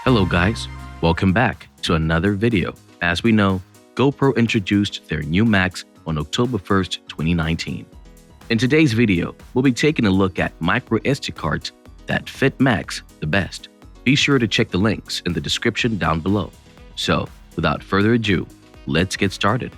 Hello guys, welcome back to another video. As we know, GoPro introduced their new Max on October 1st, 2019. In today's video, we'll be taking a look at micro SD cards that fit Max the best. Be sure to check the links in the description down below. So, without further ado, let's get started.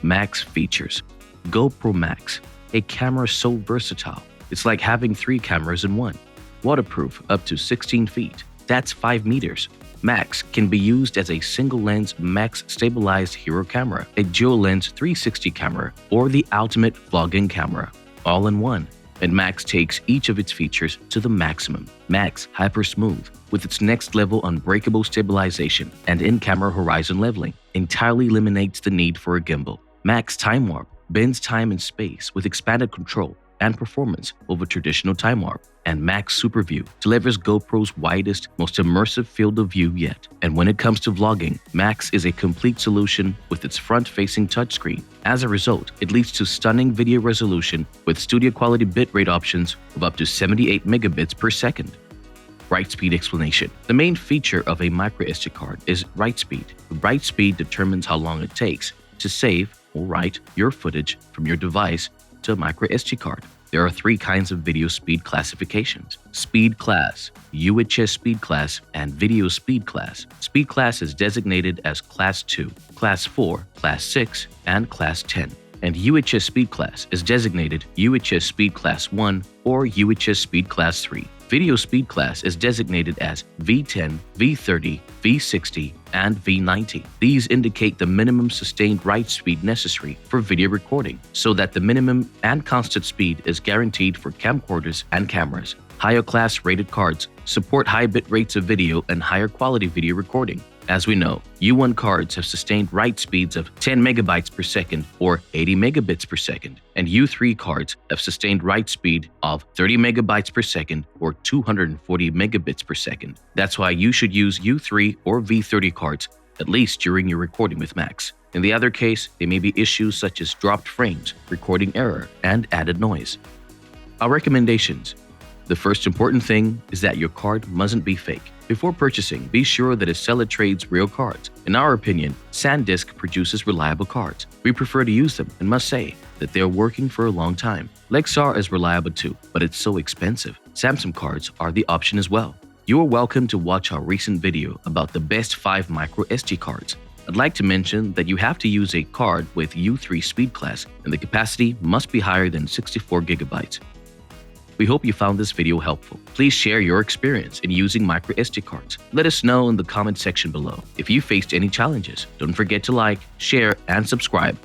Max Features. GoPro Max, a camera so versatile. It's like having 3 cameras in one. Waterproof up to 16 feet. That's 5 meters. Max can be used as a single-lens Max stabilized hero camera, a dual-lens 360 camera, or the ultimate vlogging camera, all in one. And Max takes each of its features to the maximum. Max Hyper Smooth, with its next-level unbreakable stabilization and in-camera horizon leveling, entirely eliminates the need for a gimbal. Max Time Warp bends time and space with expanded control and performance over traditional time warp. And Max Super View delivers GoPro's widest, most immersive field of view yet. And when it comes to vlogging, Max is a complete solution with its front-facing touchscreen. As a result, it leads to stunning video resolution with studio-quality bitrate options of up to 78 megabits per second. Write speed explanation. The main feature of a micro SD card is write speed. Write speed determines how long it takes to save or write your footage from your device to a micro SD card. There are 3 kinds of video speed classifications: Speed Class, UHS Speed Class, and Video Speed Class. Speed Class is designated as Class 2, Class 4, Class 6, and Class 10. And UHS Speed Class is designated UHS Speed Class 1 or UHS Speed Class 3. Video Speed Class is designated as V10, V30, V60, and V90. These indicate the minimum sustained write speed necessary for video recording, so that the minimum and constant speed is guaranteed for camcorders and cameras. Higher class rated cards support high bit rates of video and higher quality video recording. As we know, U1 cards have sustained write speeds of 10 megabytes per second or 80 megabits per second, and U3 cards have sustained write speed of 30 megabytes per second or 240 megabits per second. That's why you should use U3 or V30 cards, at least during your recording with Max. In the other case, there may be issues such as dropped frames, recording error, and added noise. Our recommendations. The first important thing is that your card mustn't be fake. Before purchasing, be sure that a seller trades real cards. In our opinion, SanDisk produces reliable cards. We prefer to use them and must say that they are working for a long time. Lexar is reliable too, but it's so expensive. Samsung cards are the option as well. You are welcome to watch our recent video about the best 5 micro SD cards. I'd like to mention that you have to use a card with U3 speed class and the capacity must be higher than 64 gigabytes. We hope you found this video helpful. Please share your experience in using micro SD cards. Let us know in the comment section below if you faced any challenges. Don't forget to like, share, and subscribe.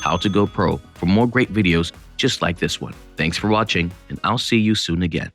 How to Go Pro for more great videos just like this one. Thanks for watching, and I'll see you soon again.